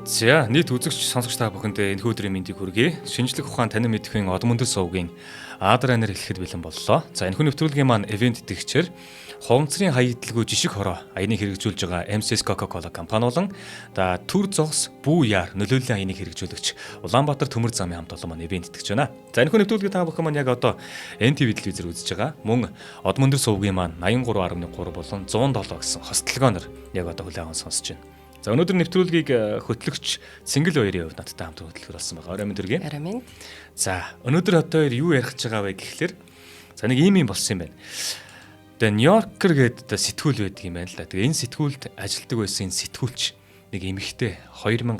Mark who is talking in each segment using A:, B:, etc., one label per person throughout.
A: За нийт үзэгч сонсогч та бүхэндээ энэ өдрийн мэндийг хүргэе. Шинжлэх ухаан танин мэдхийн одон мөндөр сувгийн Адрайнер эхлэхэд бэлэн боллоо. За энэ хүн нэвтрүүлгийн маань ивент итгэгчээр хуванцрын хаягдлгүй жишг хороо аяныг хэрэгжүүлж байгаа MCS Coca-Cola компани болон Төр Зогс Бүү Яар нөлөөллийн аяныг хэрэгжүүлэгч Улаанбаатар Төмөр замын хамт олон маань ивент итгэж байна. За энэ хүн нэвтрүүлгийн та бүхэн маань яг одоо NTV телевизээр үзэж байгаа. Мөн одон мөндөр сувгийн маань 83.3 болон 107 гэсэн хостолгоонор яг одоо хүлээн аван сонсож байна. За өнөөдөр нэвтрүүлгийг хөтлөгч Цэнгэл баярын хувьд надтай хамт хөтлөхөр болсон байгаа. Орой мэндэргээ.
B: Орой мэнд.
A: За өнөөдөр одоо юу ярих гэж байгаа вэ гэхлээр за нэг ийм юм болсон юм байна. Тэгээ Нью-Йоркер гэдэг сэтгүүл байдаг юм байна л да. Тэгээ энэ сэтгүүлд ажилладаг байсан энэ сэтгүүлч нэг эмэгтэй 2013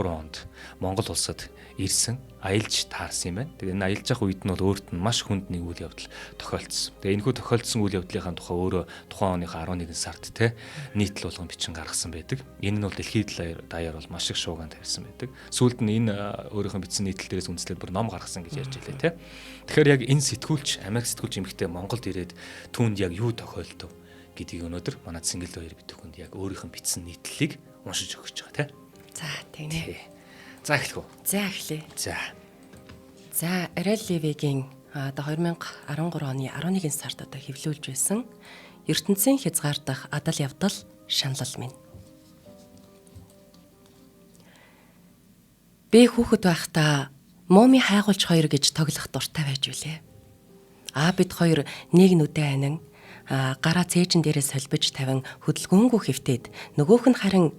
A: онд Монгол улсад ирсэн, аялж таарсан юм байна. Тэгээ энэ аялж явах үед нь бол өөрт нь маш хүнд нэг үйл явдал тохиолдсон. Тэгээ энэхүү тохиолдсон үйл явдлынхаа тухай өөрөө тухайн оныхоо 11 сард нийтлэл болгон бичин гаргасан байдаг. Энэ нь бол дэлхийд даяар бол маш их шуугиан тавьсан байдаг. Сүүлд нь энэ өөрийнхөө бичсэн нийтлэл дээрээс үндэслээд бүр ном гаргасан гэж ярьж байлаа те. Тэгэхээр яг энэ сэтгүүлч, Америк сэтгүүлч эмэгтэй Монголд ирээд түүнд яг юу тохиолдов гэдгийг өнөөдөр манай Цэнгэл баяр битүүхэнд яг өөрийнх нь бичсэн нийтлэлийг уншиж өгч байгаа те.
B: За тийм ээ.
A: За эхлэх үү.
B: За эхлэе.
A: За
B: Эрэл Левигийн одоо 2013 оны 11 сард одоо хэвлүүлж байсан ертөнцийн хязгаардах адал явдал шаналл минь. Би хүүхэд байхдаа Моми хайгуулч хоёр гэж тоглох дуртай байж үлээ. Бид хоёр нэг нүдэ анин гараа цээжин дээрээ солбиж тавин хөдөлгөөнгүй хэвтээд нөгөөх нь харин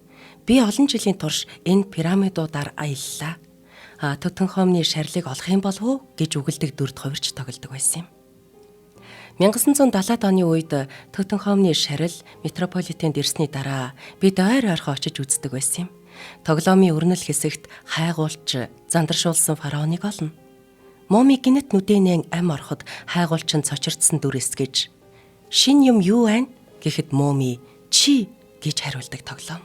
B: би олон жилийн турш энэ пирамидуудаар аяллаа. Тутанхамны шарлыг олох юм болов уу гэж үгэлдэг дүрд хувирч тоглодог байсан юм. 1970-ад оны үед Тутанхамны шарил метрополитенд ирсний дараа бид ойр ойрхон очиж үздэг байсан юм. Тоглоомын өрнөл хэсэгт хайгуулч зандаршуулсан фараоныг олно. Моми гинэт нүдэнэн ам ороход хайгуулч нь цочирдсан дүрэс гэж "Шин юм юу вэ?" гэхэд Моми "Чи" гэж хариулдаг тоглоом.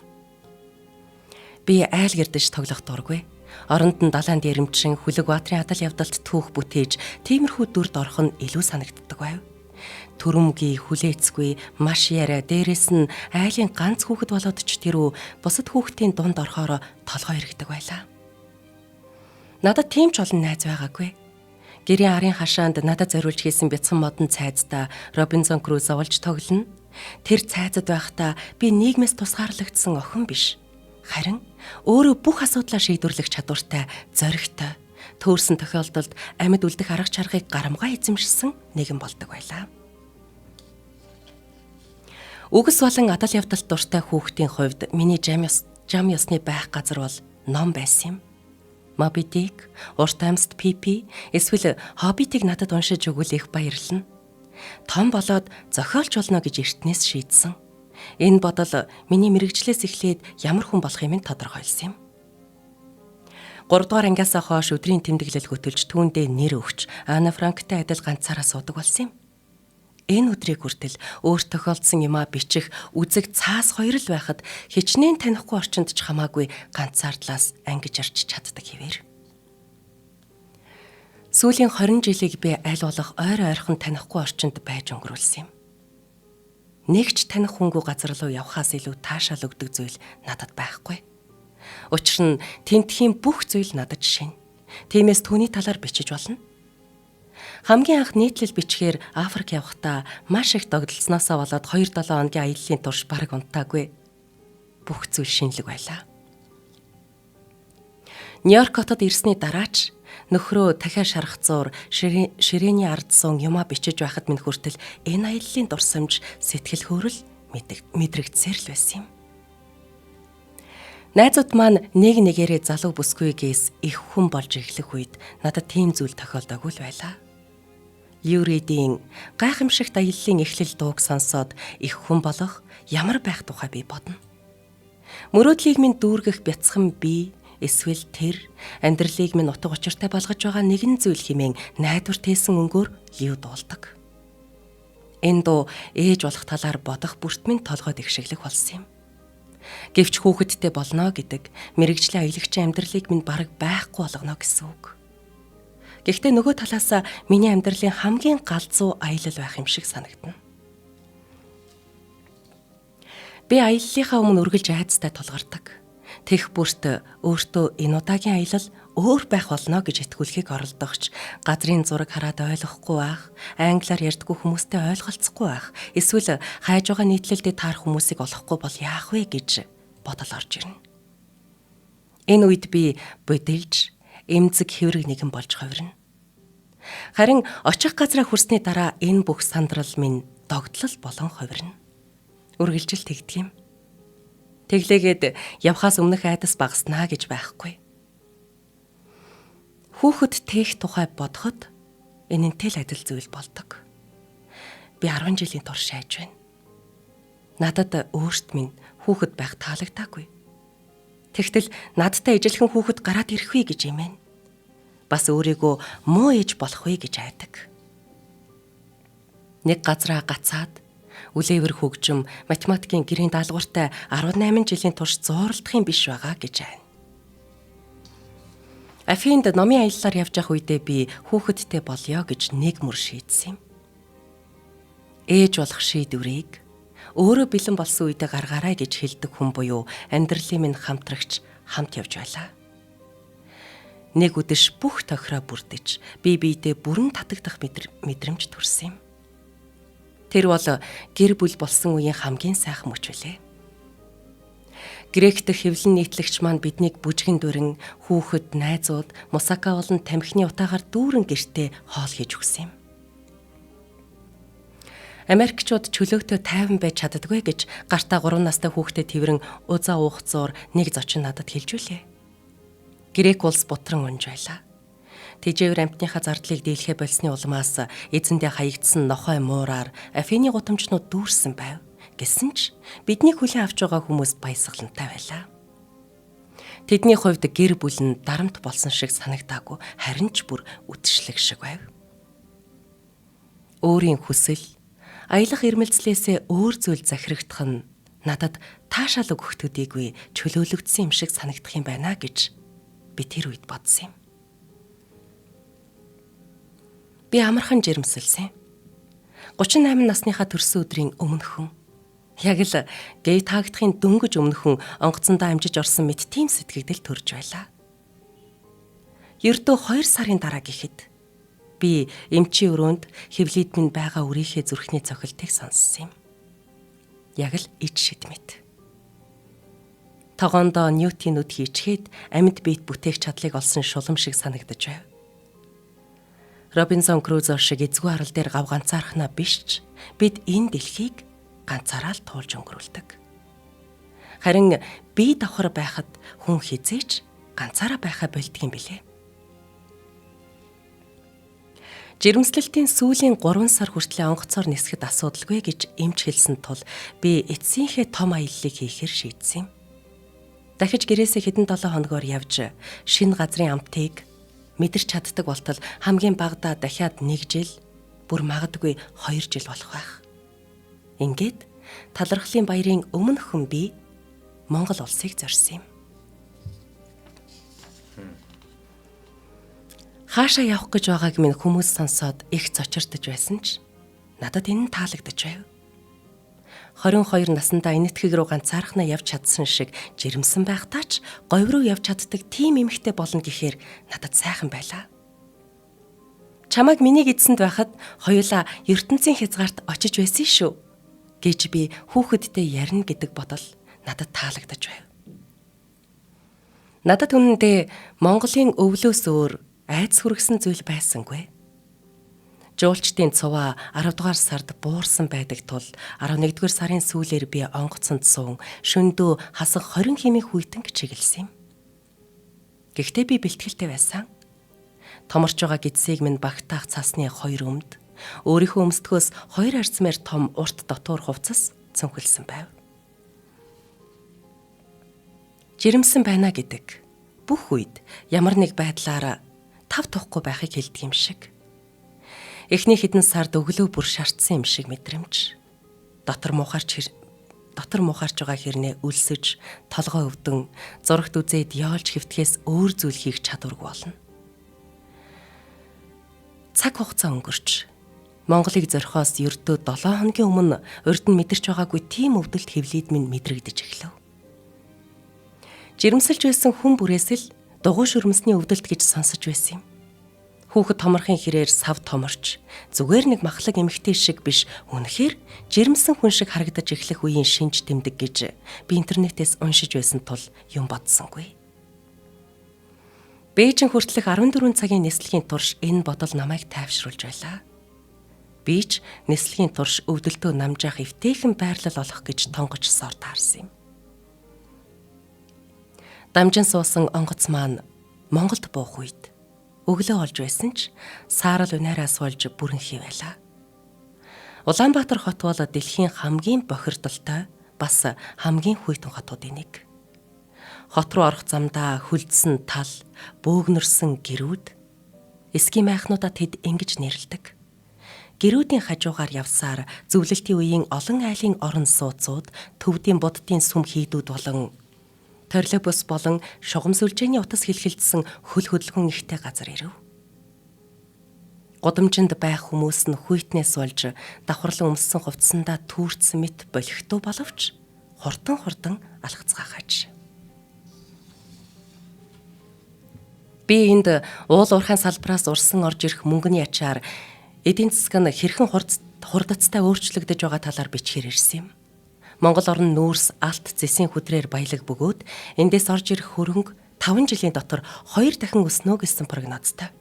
B: Би айл гэрдэж тоглох дургүй. Оронд нь далайн дээрэмчин хүлэг баатрын адал явдалт түүх бүтээж тиймэрхүү дүрд орох нь илүү санагддаг байв. Төрөмгий, хүлээцгүй, маш яриа, дээрэс нь айлын ганц хүүхэд болоод ч тэрүү бусад хүүхдийн дунд орохоор толгой эргэдэг байлаа. Надад тийм ч олон найз байгаагүй. Гэрийн арын хашаанд надад зориулж хийсэн бяцхан модон цайздаа Робинзон Крузо олж тоглоно. Тэр цайзад байхдаа би нийгмээс тусгаарлагдсан охин биш. Харин өөрөө бүх асуудлаа шийдвэрлэх чадвартай, зоригтой, төөрсөн тохиолдолд амьд үлдэх арга чаргыг гарамгаа эзэмшсэн нэгэн болдог байлаа. Үгс болон адал явдалт дуртай хүүхдийн хувьд миний зам ёсны байх газар бол ном байсан юм. Моби Дик, Урт амьсд Пипи, эсвэл Хоббитыг надад уншиж өгвөл их баярлана. Том болоод зохиолч болно гэж эртнээс шийдсэн. Энэ бодол миний мэрэгжлээс эхлээд ямар хүн болох юм тодорхойлсон юм. 3 дугаар ангиасаа хойш өдрийн тэмдэглэл хөтөлж түүндээ нэр өгч Ана Франктай адил ганцаараа суудаг болсон юм. Энэ өдрийг хүртэл өөр тохиолдсон юмаа бичих үзэг цаас хоёр л байхад хичнээн танихгүй орчинд ч хамаагүй ганцаардлаас ангиж арч чаддаг хэвээр. Сүүлийн 20 жилийг би аль болох ойр ойрхон танихгүй орчинд байж өнгөрүүлсэн юм. Нэгч таних хүнгүй газар руу явхаас илүү таашаал өгдөг зүйл надад байхгүй. Учир нь тентхийн бүх зүйл надад шинэ. Тиймээс түүний талаар бичиж болно. Хамгийн анх нийтлэл бичгээр Африк явахдаа маш их догдолцсноосоо болоод 2-7 хоногийн аяллаа турш бараг унтаагүй. Бүх зүйл шинэлэг байлаа. Нью-Йорк хотод ирсний дараач нөхрөө дахиад шаргацуур ширээний ард сун юмаа бичиж байхад минь хүртэл энэ аяллаа дурсамж сэтгэл хөөрөл мэдрэгдсээр л байсан юм. Найзууд маань нэг нэгээрээ залуу бүсгүйгээс их хүн болж эхлэх үед надад тийм зүйл тохиолдоогүй л байлаа. Юридийн гайхамшигт аяллаа эхлэл дууг сонсоод их хүн болох ямар байх тухай би бодно. Мөрөөдлийг минь дүүргэх бяцхан би эсвэл тэр амьдралыг минь утга учиртай болгож байгаа нэгэн зүйл хэмээн найдвар тээсэн өнгөөр юу дуулдаг. Энэ дуу ээж болох талаар бодох бүрт минь толгойд ихшиглэх болсон юм. Гэвч хүүхэдтэй болно гэдэг мэрэгжлийн аялагчийн амьдралыг минь бараг байхгүй болгоно гэсэн үг. Гэхдээ нөгөө талаас миний амьдралын хамгийн галзуу аялал байх юм шиг санагдана. Би аяллахаа өмнө үргэлж айцтай тулгардаг. Тех бүрт өөртөө энэ удаагийн аялал өөр байх болно гэж итгүүлэхийг оролдогч газрын зураг хараад ойлгохгүй байх, англиар ярьдаггүй хүмүүстэй ойлголцохгүй байх, эсвэл хайж байгаа нийтлэлдээ таарах хүмүүсийг олохгүй бол яах вэ гэж бодол орж ирнэ. Энэ үед би бодилж, эмзэг хэврэг нэгэн болж хувирна. Харин очих газраа хүрсний дараа энэ бүх сандрал минь догтлол болон хувирна. Үргэлжил тэгдэг юм. Тэглээгээд явхаас өмнөх айдас багаснаа гэж байхгүй. Хүүхэд тээх тухай бодоход энэнтэй л адил зүйл болдог. Би 10 жилийн турш шайж байна. Надад өөрт минь хүүхэд байх таалагдаагүй. Тэгтэл надтай ижилхэн хүүхэд гараад ирэх вэ гэж имэн. Бас өөрийгөө муу ээж болох вэ гэж айдаг. Нэг газраа гацаад үлээвэр хөгжим математикийн гэрийн даалгавартай 18 жилийн турш зууралдах юм биш байгаа гэж байна. Афинд номын аяллаар явж явах үедээ би хүүхэдтэй болёо гэж нэг мөр шийдсэн юм. Ээж болох шийдвэрийг өөрөө бэлэн болсон үедээ гаргаарай гэж хэлдэг хүн буюу амьдралын минь хамтрагч хамт явж байлаа. Нэг үдэш бүх тохироо бүрдэж бие биедээ бүрэн татагдах мэдрэмж төрсөн юм. Тэр бол гэр бүл болсон үеийн хамгийн сайхан мөч үлээ. Грек дэх хэвлэн нийтлэгч маань биднийг бүжгэн дүрэн, хүүхэд, найзууд, мусака болон тамхины утаагаар дүүрэн гэртээ хоол хийж өгсөн юм. Америкчууд чөлөөтэй тайван байж чаддаггүй гэж гартаа 3 настай хүүхдэд тэрэн узаа уух зуур нэг зочин надад хэлж үлээ. Грек улс бутран унж байлаа. Тэжээвэр амтныхаа зардлыг дийлхэ болсны улмаас эзэндээ хаягдсан нохой муураар Афины гутамчнууд дүүрсэн байв. Гэсэн ч бидний хүлээн авч байгаа хүмүүс баясгалантай байлаа. Тэдний хувьд гэр бүл нь дарамт болсон шиг санагдаагүй, харин ч бүр үтшлэг шиг байв. Өөрийн хүсэл, аялах ирмэлцлээсээ өөр зүйл захирагдах нь надад таашаал өгөх төдийгүй чөлөөлөгдсөн юм шиг санагдах юм байна гэж би тэр үед бодсон юм. Би амархан жирэмсэлсэн. 38 насныхаа төрсөн өдрийн өмнөхөн яг л гей таагдахын дөнгөж өмнөхөн онгоцондоо амжиж орсон мэт тийм сэтгэгдэл төрж байлаа. Ердөө 2 сарын дараа гэхэд би эмчийн өрөөнд хэвлийд минь байгаа үрийнхээ зүрхний цохилтыг сонссон юм. Яг л ич шидмэт. Тогоондоо Ньютийн нүд хийчгээд амьд биет бүтээх чадлыг олсон шулам шиг санагдаж байв. Робинсон Крузо шиг эзгүй арал дээр гав ганцаархнаа биш ч бид энэ дэлхийг ганцаараа л туулж өнгөрүүлдэг. Харин бие давхар байхад хүн хизээч ганцаараа байхаа болдго юм билээ. Жирэмслэлтийн сүүлийн 3 сар хүртэл онгоцоор нисэхэд асуудалгүй гэж эмч хэлсэн тул би эцсийнхээ том аяллыг хийхээр шийдсэн юм. Дахиж гэрээсээ хэдэн 7 хоногоор явж шинэ газрын амтыг мэдэрч чаддаг болтол хамгийн багадаа дахиад 1 жил, бүр магадгүй 2 жил болох байх. Ингээд талархлын баярын өмнөхөн би Монгол улсыг зорьсон юм. Хаашаа явах гэж байгааг минь хүмүүс сонсоод их цочирдож байсан ч надад энэ нь таалагдаж байв. 22 наснда энэтхэг рүү ганцаархнаа явж чадсан шиг жирэмсэн байхдаа ч говь руу явж чаддаг тийм эмэгтэй болно гэхээр надад сайхан байлаа. Чамайг миний эзэнд байхад хоёулаа ертөнцийн хязгаарт очиж байсан шүү гэж би хүүхэдтэй ярина гэдэг бодол надад таалагдаж байв. Надад үнэндээ Монголын өвлөөс өөр айдас хүргэсэн зүйл байсангүй. Жуулчдын цуваа 10 дугаар сард буурсан байдаг тул 11 дугаар сарын сүүлээр би онгоцонд суун шөндөө хасан 20 хэмээх хүйтэн чиглэсэн юм. Гэхдээ би бэлтгэлтэй байсан. Томорч байгаа гидсийг минь багтаах цасны 2 өмд, өөрийнхөө өмсдгөөс 2 арцмаар том урт дотуур хувцас цөнхөлсөн байв. Жирэмсэн байна гэдэг бүх үед ямар нэг байдлаар тав тухгүй байхыг хэлдэг юм шиг. Эхний хэдэн сард өглөө бүр шаардсан юм шиг мэдрэмж. Дотор мухарч байгаа хэрнээ өлсөж, толгой өвдөн, зурагт үзээд яолж хэвтгэхээс өөр зүйл хийх чадваргүй болно. Цаг хугацаа өнгөрч Монголыг зорхоос ердөө 7 хоногийн өмнө урд нь мэдэрч байгаагүй тийм өвдөлт хэвлийд минь мэдрэгдэж эхлэв. Жирэмсэлж байсан хүн бүрээс л дугуй шүрмсний өвдөлт гэж сонсож байсан юм. Хүүхэд томорхын хэрээр сав томорч зүгээр нэг махлаг эмэгтэй шиг биш, үнэхээр жирэмсэн хүн шиг харагдаж эхлэх үеийн шинж тэмдэг гэж би интернетээс уншиж байсан тул юм бодсонгүй. Бээжин хүртэлх 14 цагийн нислэгийн турш энэ бодол намайг тайвшруулж байлаа. Би ч нислэгийн турш өвдөлтөө намжаах эвтэйхэн байрлал олох гэж тонгож сор таарсан юм. Дамжин суусан онгоц маань Монголд буух үед өглөө олж байсан ч саарал унаараас болж бүрэнхий байлаа. Улаанбаатар хот бол дэлхийн хамгийн бохирдолтой бас хамгийн хүйтэн хотуудын нэг. Хот руу орох замдаа хүлдсэн тал, бөөгнөрсөн гэрүүд, эсгийн майхнуудаа тэд ингэж нэрлэдэг. Гэрүүдийн хажуугаар явсаар зөвлөлтийн үеийн олон айлын орон сууцууд, төвдийн буддын сүм хийдүүд болон Торлобус болон шугам сүлжээний утас хэлхэлдсэн хөл хөдөлгөөн ихтэй газар ирэв. Гудамжинд байх хүмүүс нь хүйтнээс болж давхарлан өмссөн хувцсандаа түүрцсэн мэт болихтуу боловч хурдан алхацгаахаач. Би энд уул уурхайн салбраас урсан орж ирэх мөнгөний ачаар эдийн засаг нь хэрхэн хурдацтай өөрчлөгдөж байгаа талаар бичгээр ирсэн юм. Монгол орн нүүрс алт зэсийн хүдрээр баялаг бөгөөд эндээс орж ирэх хөрөнгө 5 жилийн дотор 2 дахин өснө гэсэн прогнозтой.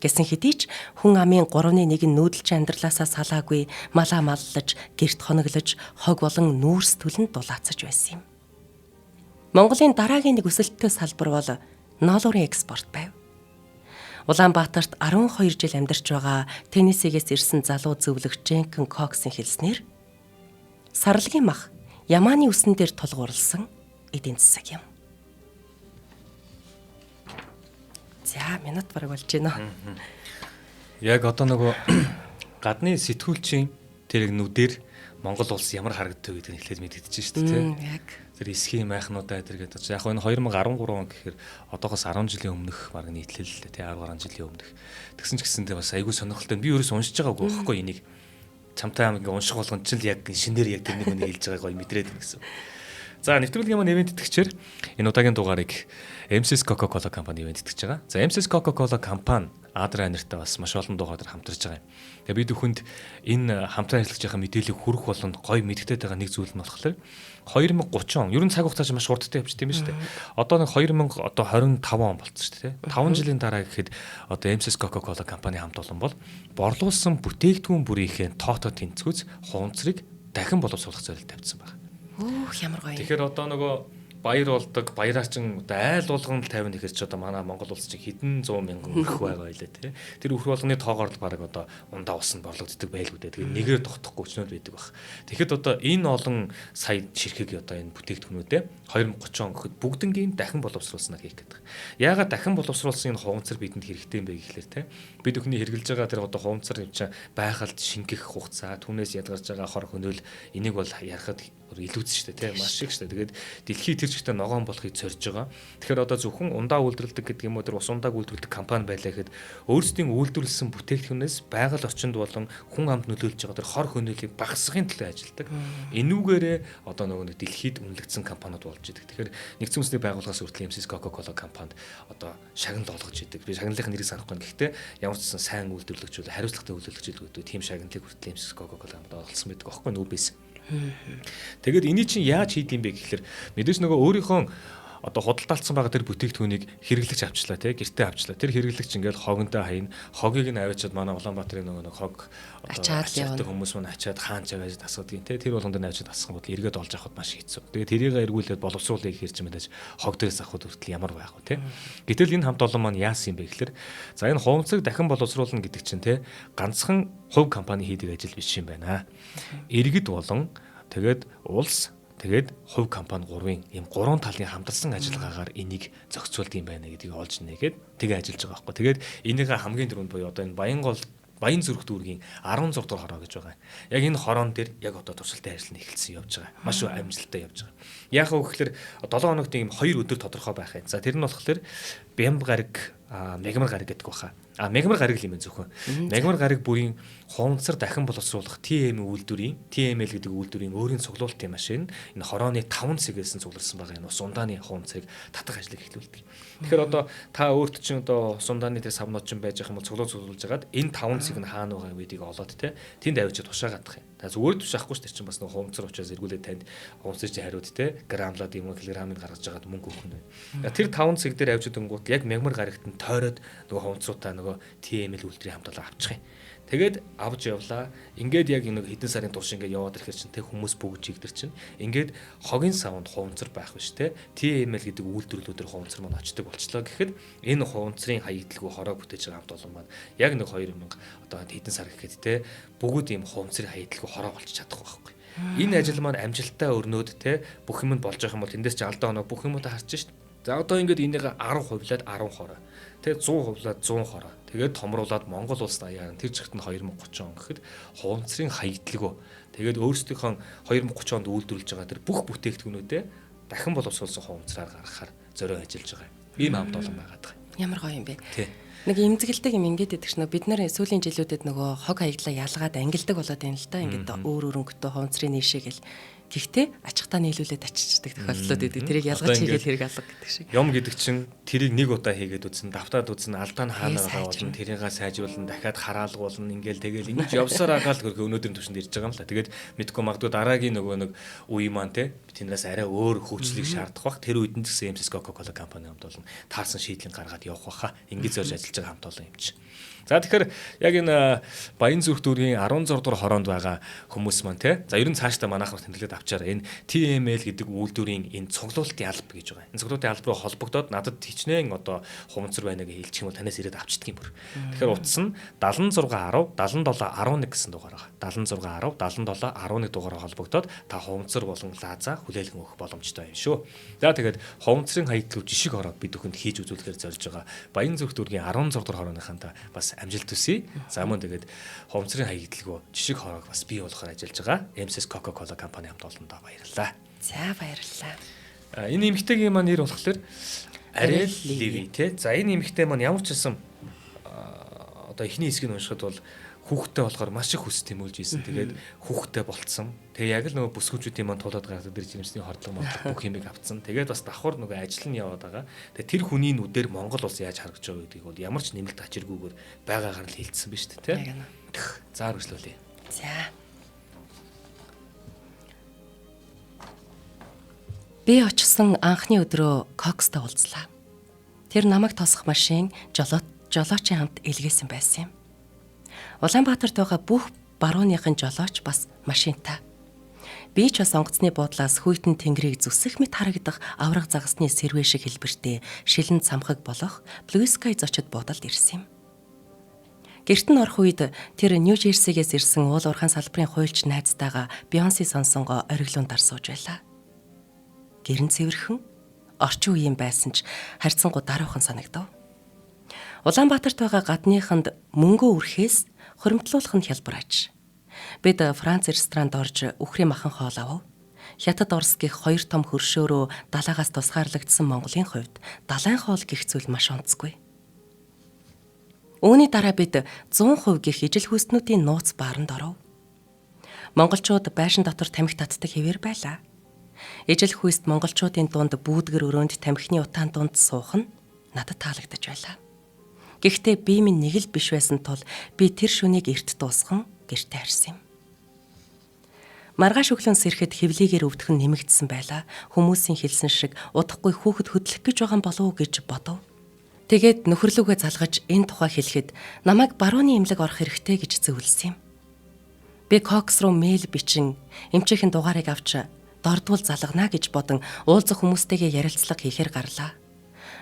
B: Гэсэн хэдий ч хүн амын 3.1 нь нүүдэлч амьдралаасаа салаагүй малаа маллаж, гэрт хоноглож, хог болон нүүрс төлөнд дулаацаж байсан юм. Монголын дараагийн нэг өсөлттэй салбар бол ноолуурын экспорт байв. Улаанбаатарт 12 жил амьдарч байгаа Теннессигээс ирсэн залуу зөвлөгч Женкин Коксын хэлснээр сарлагын мах ямааны үсэн дээр тулгуурласан эдийн засаг юм. За, минут бараг болж байна.
A: Яг одоо нөгөө гадны сэтгүүлчийн тэр нүдээр Монгол улс ямар харагддаг гэдгийг эхлээд мэдэгдэж шүү дээ, тийм.
B: Яг.
A: Тэр эсхийн майхнуудаа тэр гэдэг чинь яг энэ 2013 он гэхээр одоогоос 10 жилийн өмнөх баг нийтлэл тийм 10 гаруй жилийн өмнөх. Тэгсэн ч гэсэндээ бас айгүй сонирхолтой. Би ерөөс уншиж байгаагүй байхгүй энийг. Чамтай ингээ унших болгон ч л яг шинээр яг тэр нэг үнийг хэлж байгааг гоё мэдрээд байна гэсэн. За нэвтрүүлгийн маань ивент тэтгэгчээр энэ удаагийн дугаарыг MCS Coca-Cola компани ивент тэтгэж байгаа. За MCS Coca-Cola компани Адра нэртэй бас маш олон дугаараар хамтарч байгаа юм. Тэгээ бид бүхэнд энэ хамтран ажиллаж байгаа мэдээллийг хүргэх болон гоё мэддэхэд байгаа нэг зүйл нь болохоор 2030 он ер нь цаг хугацаа чинь маш хурдтай явж тийм шүү дээ. Одоо нэг 2025 он болцсон шүү дээ. 5 жилийн дараа гэхэд одоо MCS Coca-Cola компани хамт олон бол борлуулсан бүтээгдэхүүн бүрийнхээ тоотоо тэнцвүүц хуунцрыг дахин боловсруулах зорилт тавьсан байна.
B: Ямар гоё.
A: Тэгэхээр одоо нөгөө баяр болдог, баяраар чин айл болгон 50 гэхэр ч одоо манай Монгол улс чинь хэдэн 100 мянган өрх байгаа байлаа тий. Тэр өрх болгоны тоогоор л баг одоо ундаа усан борлогддог байлгүй дээ. Тэгээ нэгээр тогтохгүй өчнөд байдаг баг. Тэгэхэд одоо энэ олон сая ширхэг одоо энэ бүтээгдэхүүнүүдээ 2030 он гэхэд бүгднгийн дахин боловсруулснаа хийх гэдэг. Яагаад дахин боловсруулсан энэ хуванцар бидэнд хэрэгтэй юм бэ гэхлээр тий. Бид бүхний хэрэгжилж байгаа тэр одоо хуванцар юм чинь байгаль шингэх хугацаа, түүнээс ядгарч байгаа хор хөнөөл энийг бол ярахад илүүц шүү дээ тийм маш их шүү дээ. Тэгээд дэлхий тэр чигтээ ногоон болохыг зорж байгаа. Тэгэхээр одоо зөвхөн ундаа үйлдвэрлэдэг гэдэг юм уу тэр ус ундааг үйлдвэрлэдэг компани байлаа гэхэд өөрсдийн үйлдвэрлэсэн бүтээгдэхүүнээс байгаль орчинд болон хүн амд нөлөөлж байгаа тэр хор хөнөөлийг багасгахын төлөө ажилладаг. Энүүгээрээ одоо нөгөө дэлхийд үнэлэгдсэн компаниуд болж идэг. Тэгэхээр нэгдсэн үндэсний байгууллагаас хүртэл MCS Coca-Cola компанид одоо шагнал олгож идэг. Би шагналын нэрийг санахгүй. Гэхдээ ямар ч сайн үйлдвэрлэгч бол хариуцлагатай үйлдвэрлэгч гэдэг тийм шагналыг хүртэл MCS Coca-Cola компанид олгосон байдаг. Аахгүй нүүбээс. Тэгээд эний чинь яаж хийд юм бэ гэхэлэр мэдээж нөгөө өөрийнхөө одоо худалдаалцсан байгаа тэр бүтээгдэхүүнийг хэрэглэгч авчлаа тий гэртээ авчлаа. Тэр хэрэглэгч ингээл хогонтой хаяна. Хогийг нь аваачаад манай Улаанбаатарын нөгөө хог ачаад хүмүүс мань ачаад хаанч аваад тасгадгийн тий тэр болгонд нь аваачаад тасгах бол эргээд олж авахд маш хэцүү. Тэгээд тэрийг эргүүлээд боловсруулах хэрэг юм байж хог дээрээс авахд хүртэл ямар байх вэ тий. Гэтэл энэ хамт олон маань яасан юм бэ гэхэлэр за энэ хуванцаг дахин боловсруулна гэдэг чинь тий ганцхан хувь компани хийдэг ажил биш юм байна. Иргэд болон тэгээд улс тэгээд хувь компани гурвын ийм гурван талын хамтарсан ажиллагаагаар энийг зохицуулд юм байна гэдгийг олж нээгээд тэгээ ажиллаж байгаа байхгүй. Тэгээд энийг хамгийн түрүүнд буюу одоо энэ Баян зүрх дүүргийн 16 дугаар хороо гэж байгаа. Яг энэ хороон дээр яг одоо туршилтын ажил нь эхэлсэн явж байгаа. Маш амжилттай явж байгаа. Яг уу гэхээр 7 хоногт ийм 2 өдөр тодорхой байх юм. За тэр нь болохоор Бямб гараг, Мегмар гараг гэдэг баха. Мегмар гариг юм зөвхөн. Мегмар гариг бүрийн хуунцар дахин боловсруулах TML гэдэг үйлдвэрийн өөрийн цуглуултын машин энэ хорооны 5 цэгээс цугларсан байгаа энэ ус ундааны хуунцыг татах ажлыг эхлүүлдэг. Тэгэхээр одоо та өөрт чинь одоо ус ундааны тэр савнууд чинь байж байгаа юм бол цуглуулж байгаад энэ 5 цэг нь хаана байгаа гэдгийг олоод тэнд авчиж тушаагаадах юм. Та зүгээр тушаахгүй ш тэр чинь бас нэг хуунцар учраас эргүүлээд танд хуунцар чи хариуд грамлаад юм уу килограмыг гаргаж байгаад мөнгө өгөх нь. Тэр 5 цэг дээр авчиж өнгөт яг мегмар гарагт нь тойроод нөгөө хуунцруудаа нөгөө TML үйлдвэрийн хамт олоо авчих юм. Тэгээд авч явлаа. Ингээд яг нэг хэдэн сарын турш ингээд яваад ирэхээр чинь тэг хүмүүс бүгд чигдэр чинь. Ингээд хогийн савнд хуунцар байх биш те. TML гэдэг үйлдвэрлэлүүдээр хуунцар маань очдог болчлоо гэхэд энэ хуунцрын хаягдлгүй хороо бүтээж байгаа хамт олон маань яг нэг 2000 одоо хэдэн сар гэхэд те бүгд ийм хуунцрын хаягдлгүй хороо болчих чадахгүй байхгүй. Энэ ажил маань амжилттай өрнөөд те бүх юмд болж байгаа юм бол тэндээс ч алдаа оноо бүх юмудаа харж шít. За одоо ингээд энийг 10 хувлаад 10 хороо. Тэгээ 100 хувлаад 100 хороо. Тэгээд томруулаад Монгол улс даяар тэр жигт нь 2030 он гэхэд хуунцрын хаягдлгүй. Тэгээд өөрсдийнхөө 2030 онд үйлдвэрлэж байгаа тэр бүх бүтээгдэхүүнүүдээ дахин боловсруулсан хуунцраар гаргахаар зорио ажиллаж байгаа. Ийм хамт олон байгаад байгаа.
B: Ямар гоё юм бэ?
A: Тий.
B: Нэг имзэгэлдэг юм ингээд идэх чинь бид нар сүүлийн жилүүдэд нөгөө хог хаягдлаа ялгаад ангилдаг болоод байна л да. Ингээд өөр өрөнгөтэй хуунцрын нийшээ гэл. Гэхдээ ачхтаа нийлүүлээд аччихдаг тохиолдлууд байдаг. Тэрийг ялгаж хийгээд хэрэг алга гэдэг шиг.
A: Юм гэдэг чинь тэрийг нэг удаа хийгээд үзсэн, давтаад үзсэн, алдаа нь хаана байгаа болно, тэрийг сайжруулна, дахиад хараалгуулна, ингээл тэгэл ингэж явсаар агаал хөргө өнөөдрийн түвшинд ирж байгаа юм л та. Тэгээд мэдгүй магадгүй дараагийн нөгөө нэг үе маань те тэндээс арай өөр хөгжлийг шаардах бах. Тэр үед нь гэсэн MSS Coca-Cola компани хамт олон таарсан шийдлийг гаргаад явах баха. Ингэж зорж ажиллаж байгаа хамт олон юм чи. За тэгэхээр яг энэ Баянзүрх дүүргийн 16 дугаар хороонд байгаа хүмүүс маань те. За ер нь цаашдаа манайхаар тэмдэглээд авчаараа энэ TML гэдэг үйлдвэрийн энэ цуглуултын алба гэж байгаа. Энэ цуглуултын албараа холбогдоод надад хичнээн одоо хумцар байна гэж хэлчих юм бол танаас ирээд авчдаг юм бүр. Тэгэхээр утас нь 7610 7711 гэсэн дугаар байгаа. 7610 7711 дугаараар холбогдоод та хумцар болон лаза хүлээлгэн өгөх боломжтой юм шүү. За тэгээд хумцрын хаягдлыг жишг хороод бид бүхэнд хийж үзүүлэхээр зорж байгаа Баянзүрх дүүргийн 16 дугаар хорооныхаа бас амжилт төсөй. За мөн тэгээд хумцрын хаягдлыг жишг хороог бас бий болгохоор ажиллаж байгаа MSS Coca-Cola компани хамт олондоо баярлалаа.
B: За баярлалаа.
A: Энэ эмэгтэйгийн маань нэр болохоор Арэл Ливи тий. За энэ эмэгтэй маань ямар ч байсан одоо эхний хэсгийг уншихад бол хүүхдтэй болохоор маш их хүс тэмүүлж ийсэн. Тэгээд хүүхдтэй болцсон. Тэгээ яг л нөгөө бүсгүүчүүдийн маань тулаад гараад тэр жимсний хордлого бүх юмыг авцсан. Тэгээд бас давхар нөгөө ажил нь яваад байгаа. Тэгээ тэр хүний нүдээр Монгол улс яаж харагдж байгаа гэдгийг бол ямар ч нэмэлт ачиргүйгээр байгаагаар л хэлсэн биз дээ тий. За үргэлжлүүлье.
B: За. Би очсон анхны өдрөө Кокстой уулзлаа. Тэр намайг тосох машин жолоочийн хамт илгээсэн байсан юм. Улаанбаатарт байгаа бүх барууныхын жолооч бас машинтай. Би ч бас онгоцны буудлаас хүйтэн тэнгэрийг зүсэх мэт харагдах авраг загасны сэрвэ шиг хэлбэртэй шилэн цамхаг болох Blue Sky зочид буудалд ирсэн юм. Гэрт нь орох үед тэр Нью-Жерсигээс ирсэн уул уурхайн салбарын хуульч найзтайгаа Бейонсе сонсонгоо ориглуун дар сууж байлаа. Гэрэн цэвэрхэн орчин үеийн байсан ч харьцангуй даруухан санагдав. Улаанбаатарт байгаа гадныханд мөнгө үрхээс хуримтлуулах нь хялбар аж. Бид Франц ресторанд орж үхрийн махан хоол авав. Хятад Орос гих хоёр том хөршөөрөө далаагаас тусгаарлагдсан Монголын хувьд далайн хоол гих зүйл маш онцгүй. Үүний дараа бид 100% гих ижил хүйснүүдийн нууц бааранд оров. Монголчууд байшин дотор тамхи татдаг хэвээр байлаа. Ижил хүйст монголчуудын дунд бүүдгэр өрөөнд тамхины утаан дунд суух нь надад таалагдаж байлаа. Гэхдээ би минь нэг л биш байсан тул би тэр шөнийг эрт дуусган гэртээ харсан юм. Маргааш өглөөнс ирэхэд хэвлийгээр өвдөх нь нэмэгдсэн байлаа. Хүмүүсийн хэлсэн шиг удахгүй хүүхэд хөдлөх гэж байгаа болов уу гэж бодов. Тэгээд нөхөрлөгөө залгаж энэ тухай хэлэхэд намайг барууны эмнэлэг орох хэрэгтэй гэж зөвлөсөн юм. Би Кокс руу мэйл бичин эмчээхэн дугаарыг авч дордвол залгана гэж бодон уулзах хүмүүстэйгээ ярилцлага хийхээр гарлаа.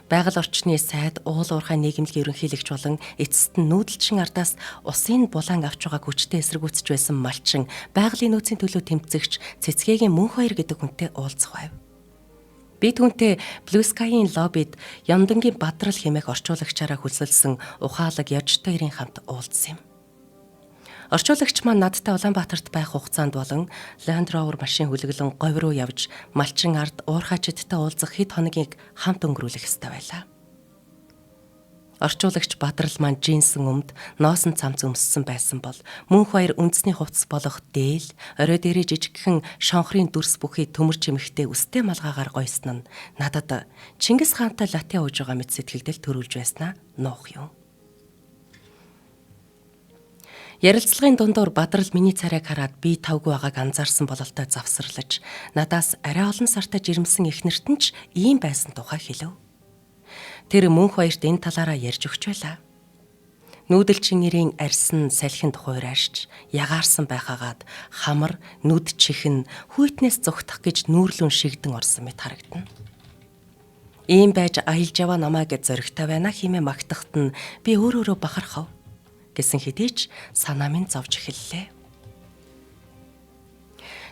B: Байгаль орчны сайд уул уурхай нийгэмлэгийн ерөнхийлөгч болон эцэст нь нүүдэлчин ардаас усын булаан авч байгаа хүчтэй эсэргүүцэж байсан малчин байгалийн нөөцийн төлөө тэмцэгч Цэцгээгийн мөн хоёр гэдэг хүнтэй уулзах байв. Би түүнтэй Blue Sky-ийн лоббид Ямдангийн Бадрал хэмээх орчуулагчаараа хүлсэлсэн ухаалаг яжтай хоёрын хамт уулзсан юм. Орчуулагч маань надтай Улаанбаатарт байх хугацаанд болон Land Rover машин хүлэглэн говь руу явж малчин ард уурхайчдтай уулзах хэд хоногийг хамт өнгөрүүлэх ёстой байлаа. Орчуулагч Бадрал маань джинсэн өмд ноосон цамц өмссөн байсан бол мөнх баяр үндэсний хувцас болох дээл, орой дээрээ жижигхэн шонхрын дүрс бүхий төмөр чимэгтэй өстэй малгаагаар гойсон нь надад Чингис хаантай латте ууж байгаа мэт сэтгэлдэл төрүүлж байснаа нуух юм. Ярилцлагын дундуур Бадрал миний царайг хараад би тавгүй байгааг анзаарсан бололтой завсарлаж надаас арай олон сартаа жирэмсэн эхнэрт нь ч ийм байсан тухай хэлв. Тэр мөнх баярт энэ талаараа ярьж өгч байлаа. Нүүдэл чингэрийн арьсан салхинд хуйраашч ягаарсан байхаагаад хамар, нүд чихэн хүйтнээс зүгтах гэж нүүрлүн шигдэн орсон мэт харагдана. Ийм байж аялж яваа намайг зоригтой байна хэмээн магтахт нь би өөрөөрөө бахархав гэсэн хэдий ч санаа минь зовж эхэллээ.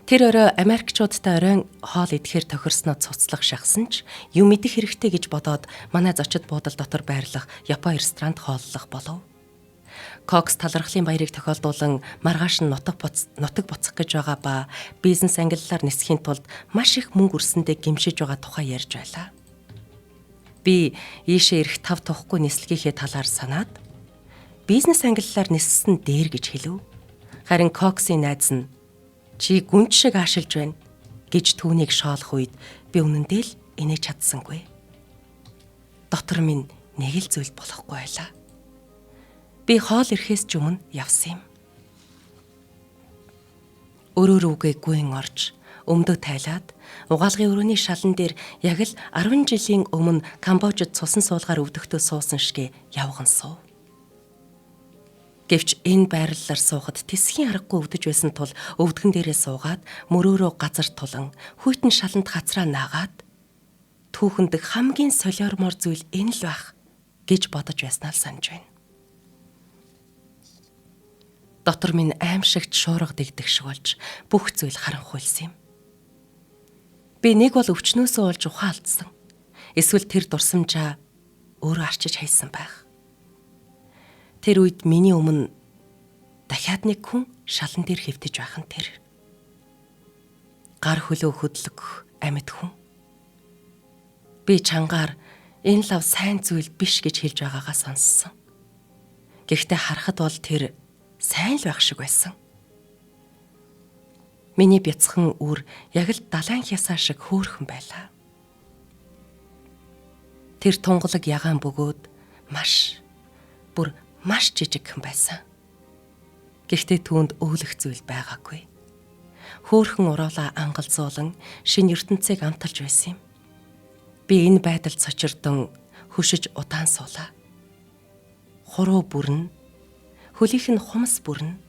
B: Тэр орой Америкчуудтай оройн хоол идэхээр тохирсноо цуцлах шахсан ч юм идэх хэрэгтэй гэж бодоод манай зочид буудал дотор байрлах Япон ресторанд хооллох болов. Кокс талархлын баярыг тохиолдуулан маргааш нь нутаг буцах гэж байгаа ба бизнес ангиллаар нисхийн тулд маш их мөнгө өрсөндөө гимшиж байгаа тухай ярьж байлаа. Би ийшээ ирэх тав тухгүй нислэгийнхээ талаар санаад бизнес ангиллаар ниссэн дээр гэж хэлв. Харин Коксын найз нь чи гүнж шиг аашилж байна гэж түүнийг шоолох үед би үнэндээ л инээж чадсангүй. Дотор минь нэг л зүйл болохгүй байлаа. Би хоол ирэхээс ч өмнө явсан юм. Өрөө рүүгээ гүйн орж, өмдөө тайлаад, угаалгын өрөөний шалан дээр яг л 10 жилийн өмнө Камбожид цусан суулгаар өвдөгтөө суусан шигэ явган суув. Гэвч энэ байрлалаар суухад тэсхийн аргагүй өвдөж байсан тул өвдгөн дээрээ суугаад мөрөөрөө газар тулан хүйтэн шаланд хацраа наагаад түүхэнд хамгийн солиормоор зүйл энэ л байх гэж бодож байснаа л санаж байна. Дотор минь аимшигт шуурга дэгдэх шиг болж бүх зүйл харанхуйлсан юм. Би нэг бол өвчнөөсөө олж ухаалдсан. Эсвэл тэр дурсамжаа өөрөө арчиж хайсан байх. Тэр үед миний өмнө дахиад нэг хүн шалан дээр хэвтэж байх нь тэр. Гар хөлөө хөдлөх амьд хүн. Би чангаар энэ лав сайн зүйл биш гэж хэлж байгаагаа сонссон. Гэхдээ харахад бол тэр сайн л байх шиг байсан. Миний бяцхан үр яг л далайн хясаа шиг хөөрхөн байлаа. Тэр тунгалаг ягаан бөгөөд маш жижигхэн байсан. Гэхдээ түүнд өөлөх зүйл байгаагүй. Хөөрхөн уруулаа ангалзуулан шинэ ертөнцийг амталж байсан юм. Би энэ байдалд сочирдон хөшиж удаан суулаа. Хуруу бүрнэ, хөлийнх нь хумс бүрнэ,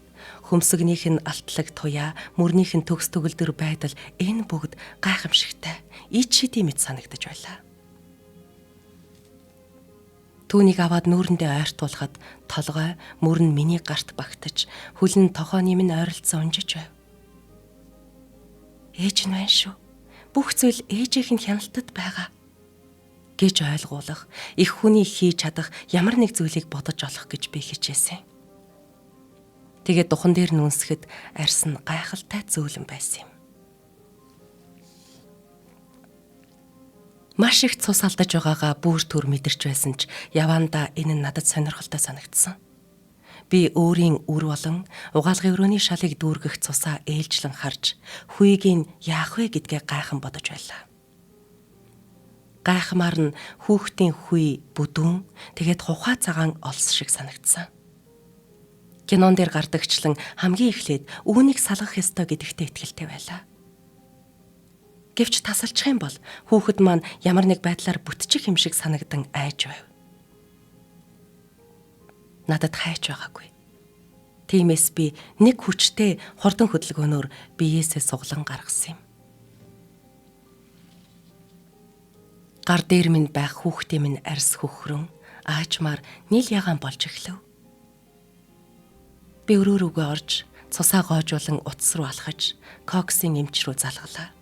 B: хөмсгнийх нь алтлаг туяа, мөрнийх нь төгс төгөлдөр байдал энэ бүгд гайхамшигтай, ид шидийн мэт санагдаж байлаа. Түүнийг аваад нүүрэндээ ойртуулахад толгой мөр нь миний гарт багтаж, хөл нь тохооны минь ойролцсон унжиж байв. Ээж нь байна шүү. Бүх зүйл ээжийнх нь хяналтад байгаа гэж ойлгуулах, их хүний хийж чадах ямар нэг зүйлийг бодож олох гэж би хичээсэн. Тэгээд духан дээр нүнсгэд арьс нь гайхалтай зөөлөн байсан юм. Маш их цус алдаж байгаагаа бүр төр мэдэрч байсан ч явандаа энэ нь надад сонирхолтой санагдсан. Би өөрийн үр болон угаалгын өрөөний шалыг дүүргэх цусаа ээлжлэн харж хүйг нь яах вэ гэдгээ гайхан бодож байлаа. Гайхмаар нь хүүхдийн хүй бүдүүн тэгээд хухаа цагаан олс шиг санагдсан. Кинон дээр гардагчлан хамгийн эхлээд үүнийг салгах ёстой гэдэгтээ итгэлтэй байлаа. Гэвч тасалчих юм бол хүүхэд маань ямар нэг байдлаар бүтчих юм шиг санагдан айж байв. Надад хайж байгаагүй. Тиймээс би нэг хүчтэй хурдан хөдөлгөөнөөр биеэсээ суглан гаргасан юм. Гар дээр минь байх хүүхдээ минь арьс хөхрөн, аажмаар нийл ягаан болж эхлэв. Би өрөө рүүгээ орж, цусаа гоожуулан утас руу алхаж, Коксын эмч рүү залгалаа.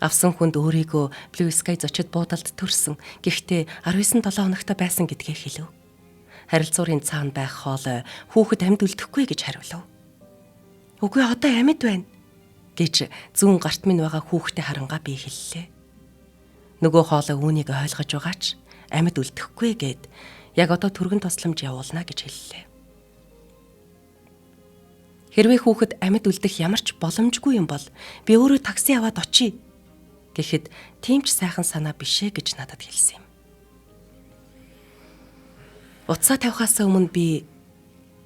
B: Авсан хүнд өөрийгөө Blue Sky зочид буудалд төрсөн. Гэхдээ 19-7 хоногтой байсан гэдгээ хэлв. Харилцуурын цаана байх хоолой хүүхэд амьд үлдэхгүй гэж хариулв. Үгүй одоо амьд байна гэж зүүн гарт минь байгаа хүүхдэд харангаа би хэллээ. Нөгөө хоолой үүнийг ойлгож байгаа ч амьд үлдэхгүй гэд Яг одоо түргэн тусламж явуулна гэж хэллээ. Хэрвээ хүүхэд амьд үлдэх ямар ч боломжгүй юм бол би өөрөө такси аваад очие гэхэд тийм ч сайхан санаа бишээ гэж надад хэлсэн юм. Утсаа тавихаас өмнө би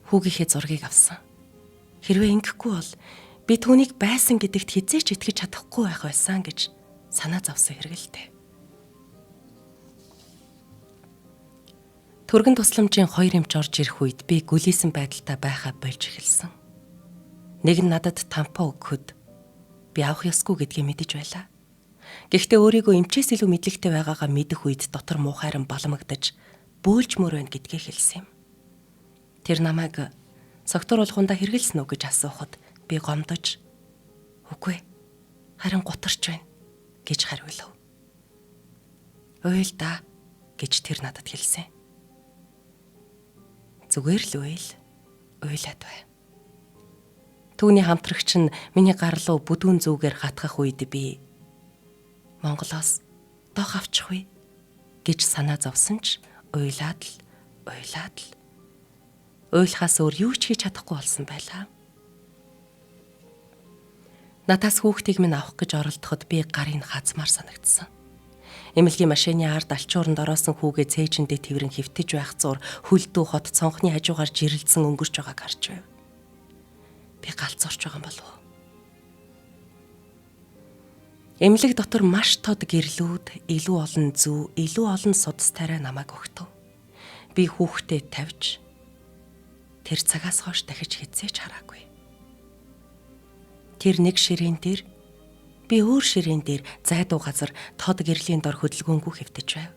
B: хүүгийнхээ зургийг авсан. Хэрвээ ингэхгүй бол би түүнийг байсан гэдэгт хизээч итгэж чадахгүй байх байсан гэж санаа зовсон хэрэгэлтэй. Түргэн тусламжийн 2 эмч орж ирэх үед би гүлийсэн байдалтай байхаа болж эхэлсэн. Нэг нь надад тампа өгөхөд би авах ёсгүй гэдгийг мэдэж байлаа. Гэхдээ өөрийгөө эмчээс илүү мэдлэгтэй байгаагаа мэдэх үед дотор муухайран баламгдаж бөөлж мөр байна гэдгээ хэлсэн юм. Тэр намайг согтуур болгондоо хэрэгэлсэн үү гэж асуухад би гомдож "Үгүй. Харин гутарч байна" гэж хариулав. "Уйл да" гэж тэр надад хэлсэн. Зүгээр л уйлаад бай. Түүний хамтрагч нь миний гар руу бүдүүн зүгээр хатгах үед би Монголоос дох авчих вэ гэж санаа зовсон ч уйлаад л. Уйлахаас өөр юу ч хийж чадахгүй болсон байлаа. Надаас хүүхдийг минь авах гэж оролдоход би гарыг хазмаар санагдсан. Эмнэлгийн машины ард алчууранд ороосон хүүгээ цээжиндээ тэрэн хөвтөж байх зур хөлдөө хот цонхны хажуугаар жирэлдсэн өнгөрч байгааг харж байв. Би галзуурч байгаа юм болов уу? Эмнэлэг дотор маш тод гэрлүүд, илүү олон зүү, илүү олон судас тариа намайг өгтөв. Би хүүхдээ тавьж тэр цагаас хойш дахиж хэзээч хараагүй. Тэр нэг ширээн дээр би өөр ширээн дээр зайдуу газар тод гэрлийн дор хөдөлгөөнгүй хэвтэж байв.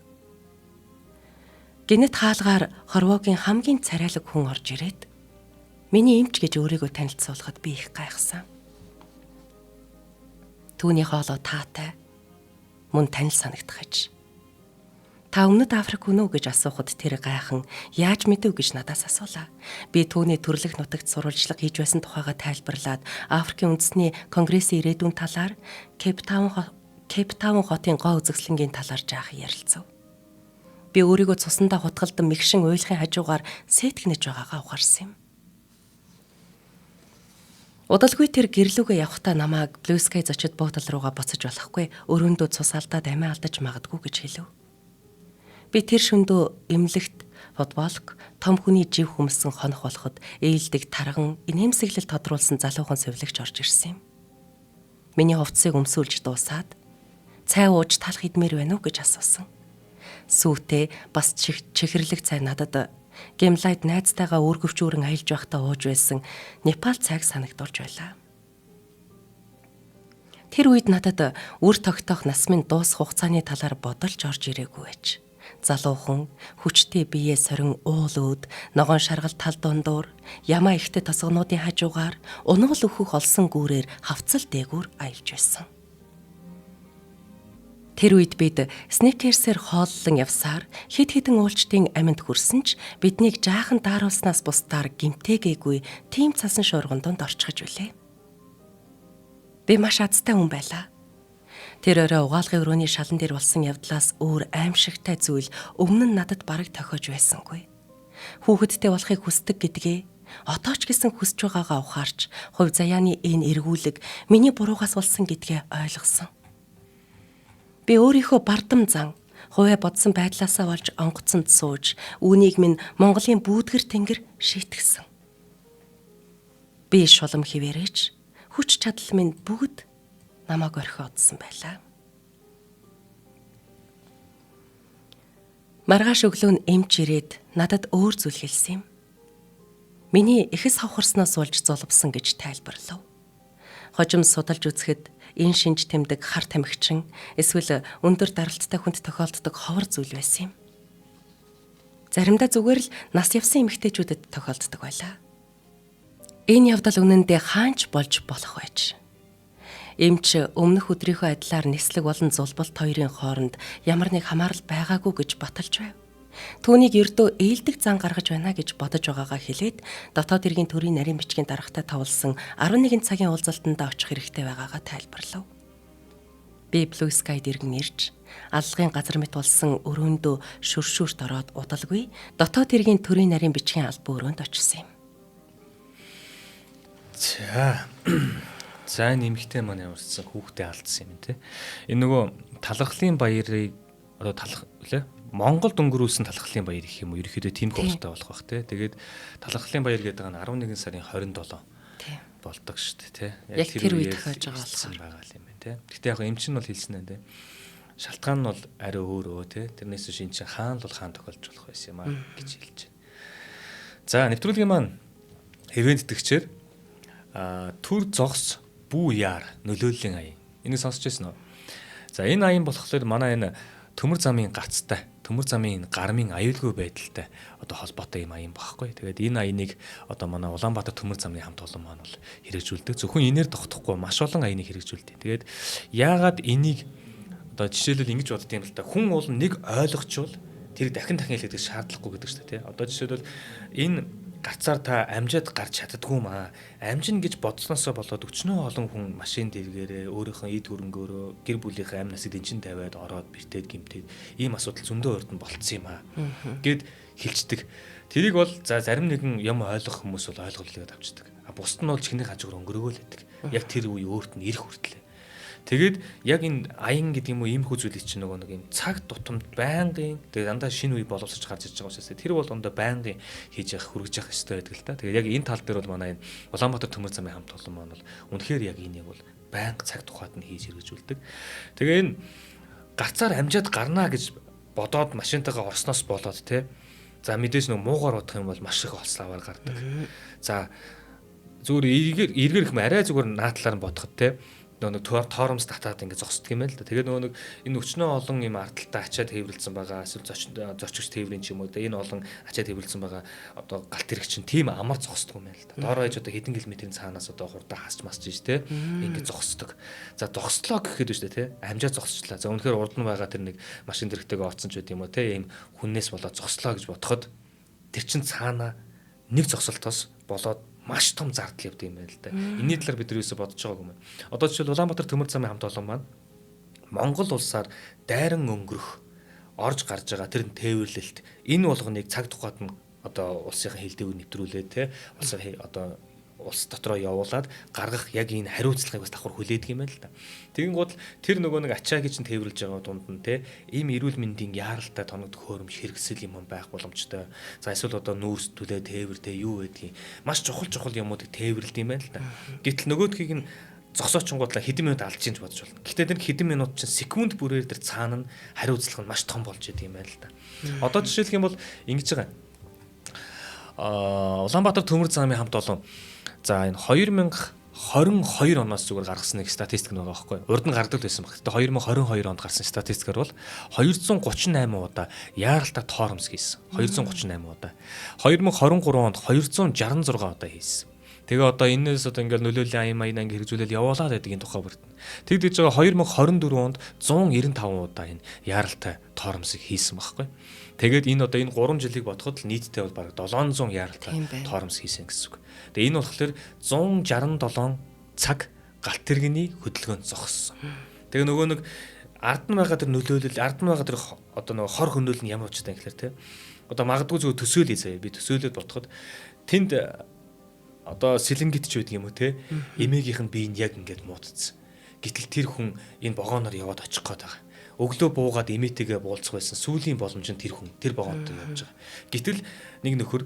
B: Гэнэт хаалгаар хорвоогийн хамгийн царайлаг хүн орж ирээд миний эмч гэж өөрийгөө танилцуулахад би их гайхсан. Түүний хоолой таатай, мөн танил санагдах аж. "Та Өмнөд Африк хүн үү?" гэж асуухад тэр гайхан "Яаж мэдв" гэж надаас асуулаа. Би түүний төрлөх нутагт сурвалжлага хийж байсан тухайга тайлбарлаад Африкийн үндэсний конгрессийн ирээдүйн талаар Кейптаун хотын гоо үзэсгэлэнгийн талаар жаахан ярилцав. Би өөрийгөө цусандаа хутгалдан мэгшин уйлахын хажуугаар сэтгнэж байгаагаа ухаарсан юм. Удалгүй тэр гэрлүүгээ явхдаа намайг Блюскай зочид буудлын руугаа буцаж болохгүй, өрөөндөө цус алдаад амиа алдаж магадгүй гэж хэлв. Би тэр шөндөө эмнэлэгт футболк, том хүний жив хүмсэн хонох болоход ээлдэг тарган, инээмсэглэл тодруулсан залуухан сувилагч орж ирсэн юм. Миний хувцсыг өмсүүлж дуусаад "Цай ууж талах идмээр байна уу?" гэж асуусан. Сүүтээ бас чихэрлэг цай надад Гемлайд найзтайгаа өөргөвчүүрэн аялж байхдаа ууж байсан Непал цайг санагдуулж байлаа. Тэр үед надад үр тогтоох нас минь дуусах хугацааны талаар бодолж орж ирээгүй байж. Залуухан, хүчтэй биеэ сорин уул өөд, ногоон шаргал тал дундуур, ямаа ихтэй тосгонуудын хажуугаар унагал өхөх олсон гүүрээр хавцал дээгүүр аялж байсан. Тэр үед бид Сникерсээр хооллон явсаар хэд хэдэн уулчдын аминд хүрсэн ч биднийг жаахан дааруулснаас бусдаар гимтээгээгүй тийм цасан шуургандонд орчихж үлээ. Би маш азтай хүн байлаа. Тэр орой угаалгын өрөөний шалан дээр болсон явдлаас өөр аимшигтай зүйл өмнө нь надад бараг тохиож байсангүй. Хүүхэдтэй болохыг хүсдэг гэдгээ одоо ч гэсэн хүсэж байгаагаа ухаарч хувь заяаны энэ эргүүлэг миний буруугаас болсон гэдгээ ойлгосон. Би өөрийнхөө бардам зан, хувиа бодсон байдлаасаа болж онгоцонд сууж, үүнийг минь Монголын бүүдгэр тэнгэр шийтгсэн. Би шулам хിവэрэж, хүч чадал минь бүгд намайг орхиодсон байлаа. Маргааш өглөө нь эмч ирээд надад өөр зүйл хэлсэн юм. Миний эхэс хавхарсноос болж золбсон гэж тайлбарлав. Хожим судалж үзэхэд энэ шинж тэмдэг хар тамхичин эсвэл өндөр даралттай хүнд тохиолддог ховор зүйл байсан юм. Заримдаа зүгээр л нас явсан эмэгтэйчүүдэд тохиолддог байлаа. Энэ явдал үнэндээ хаанч болж болох байж. Эмч өмнөх өдрийнхөө адилаар нислэг болон зулбалт хоёрын хооронд ямар нэг хамаарал байгаагүй гэж баталж байв. Түүнийг ердөө ээлдэг зан гаргаж байна гэж бодож байгаагаа хэлээд дотоод иргэн төрийн нарийн бичгийн даргатай тавлсан 11 цагийн уулзалтанд очих хэрэгтэй байгаагаа тайлбарлав. Би Blue Sky дэргэн ирж аллагын газар мэт болсон өрөөндөө шүршүүрт ороод удалгүй дотоод хэргийн төрийн нарийн бичгийн албан өрөөнд очсон юм.
A: За энэ эмэгтэй маань ямарсан хүүхдээ алдсан юм те. Энэ нөгөө талархлын баярыг одоо Монголд өнгөрүүлсэн талархлын баяр гэх юм уу? Ерөнхийдөө тийм хөлтэй болох бах те. Тэгээд талархлын баяр гэдэг нь 11 сарын 27 болдог шүү дээ те.
B: Яг тэр үед тохиолж байгаа
A: юм байна те. Гэтэ яг эмч нь бол хэлсэн энэ те. Шалтгаан нь бол арай өөрөө те. Тэрнээс шин чинь хаан л бол хаан тохиолж болох байсан юм аа гэж хэлж байна. За нэвтрүүлгийн маань ивент итгэгчээр төр зогс бүү яар нөлөөллийн аян. Энийг сонсч байсан уу? За энэ аян болохоор манай энэ төмөр замын гацтай, төмөр замын гармын аюулгүй байдалтай одоо холбоотой юм аян багхгүй. Тэгээд энэ аяныг одоо манай Улаанбаатар төмөр замын хамт олон маань бол хэрэгжүүлдэг. Зөвхөн инээр тогтохгүй маш олон аяныг хэрэгжүүлдэг. Тэгээд яагаад энийг одоо жишээлбэл ингэж бодд юм л та. Хүн бол нэг ойлгочвол тэр дахин хэлэх шаардлагагүй гэдэг шүү дээ. Одоо жишээлбэл энэ гацаар та амжаад гарч чаддгүй маа. Амжин гэж бодсноосоо болоод өчнөө олон хүн машин дэргээрээ өөрийнхөө эд хөрөнгөөрөө гэр бүлийнхээ амь насыг дэнчин тавиад ороод бэртээд гимтээд ийм асуудал зөндөө урд нь болцсон юм аа. Гэд хэлцдэг. Тэрийг бол за зарим нэгэн юм ойлгох хүмүүс бол ойлголцоод авчдаг. Бусд нь бол чихний хажуугаар өнгөрөөгөө л байдаг. Яг тэр үе өөрт нь ирэх хүртлээ. Тэгээд яг энэ аян гэдэг юм уу ийм хүү зүйлийг чинь нөгөө нэг юм цаг тутамд байнгын тэгээд дандаа шинэ үе боловсрч гарч иж байгаа учраас тэр бол ондоо байнгын хийж явах хүргэж явах хэрэгтэй байдаг л та. Тэгээд яг энэ тал дээр бол манай энэ Улаанбаатар төмөр замын хамт олон маань бол үнэхээр яг энийг бол байнга цаг тухайд нь хийж хэрэгжүүлдэг. Тэгээ энэ гарцаар амжаад гарнаа гэж бодоод машинтайгаа орсноос болоод те. За мэдээж нөгөө муугаар бодох юм бол маш их олславаар гардаг. За зүгээр эргэр их арай зүгээр наадлаар нь бодоход те нэг тооромс татаад ингэ зогсдөг юм байл да. Тэгээд нөгөө нэг энэ өчнөө олон юм ардталтай ачаад хэврэлсэн байгаа. Эсвэл зорчигч тээврийн ч юм уу. Энэ олон ачаад хэврэлсэн байгаа. Одоо галт хэрэг чинь тийм амар зогсдөг юм байл да. Доороо иж одоо хэдэн километрийн цаанаас одоо хурдаа хасч масч иж те. Ингэ зогсдөг. За зогслоо гэхэд үү те. Амжаа зогсчлаа. За үнэхээр урд нь байгаа тэр нэг машин дэрэгтэйгээ оцсон ч байт юм уу те. Ийм хүннээс болоод зогслоо гэж бодоход тэр чин цаана нэг зогсолтоос болоод маш том зардал явдаг юм байна л да. Энэний талаар бид юусоо бодож байгаагүй юм. Одоо жишээл Улаанбаатар төмөр замын хамт олон маань Монгол улсаар дайран өнгөрөх орж гарж байгаа тэр тээвэрлэлт энэ болгоныг цаг тухайд нь одоо улсынхаа хэлдэгүүд нэвтрүүлээд те улсын одоо улс дотроо явуулаад гаргах яг энэ хариуцлагыг бас давхар хүлээдэг юм байна л да. Тэгин гол тэр нөгөө нэг ачаагийн чинь тээвэрлж байгаа дунд нь те ийм эрүүл мэндийн яаралтай тоног төхөөрөмж хэрэгсэл юм байх боломжтой. За эсвэл одоо нүүрс түлээ тээвэр те юу гэдгийг маш чухал юмуудыг тээвэрлэдэг юм байна л да. Гэтэл нөгөөдхийг нь зогсоочонгуудлаа хэдэн минут алдж ийн бодож болно. Гэтэ тэр хэдэн минут чинь секунд бүрээр тэр цаана нь хариуцлага нь маш том болж идэг юм байна л да. Одоо жишээлх юм бол ингэж байгаа. Улаанбаатар төмөр замын хамт олон за энэ 2022 оноос зүгээр гаргасан нэг статистик нэг байгаа байхгүй. Урд нь гардаг байсан баг. Гэтэ 2022 онд гарсан статистикаар бол 238 удаа яаралтай тоормс хийсэн. 238 удаа. 2023 онд 266 удаа хийсэн. Тэгээ одоо энэс одоо ингээл нөлөөллийн аян маяг ингээ хэрэгжүүлэл явуулаад байдаг энэ тухай бүрт. Тэгдэж байгаа 2024 онд 195 удаа энэ яаралтай тоормсыг хийсэн байхгүй. Тэгээд энэ одоо энэ 3 жилийг бодоход л нийтдээ бол бараг 700 яаралтай тоормс хийсэн гэсэн үг. Тэгээ энэ болохоор 167 цаг галт тэрэгний хөдөлгөөнд зогссон. Тэгээ нөгөө нэг ард нь байгаа тэр нөлөөлөл, ард нь байгаа тэр одоо нөгөө хор хөнөөл нь ямар учиртай гэхээр те. Одоо магадгүй зөв төсөөлөе заяа. Би төсөөлөд бодоход тэнд одоо сэлэнгит ч байдаг юм уу те. Эмээгийнх нь биеийг яг ингээд муудцсан. Гэтэл тэр хүн энэ богооноор яваад очих гээд байгаа. Өглөө буугаад эмээтэйгээ буулцах байсан сүүлийн боломж нь тэр хүн тэр богоонтой явж байгаа. Гэтэл нэг нөхөр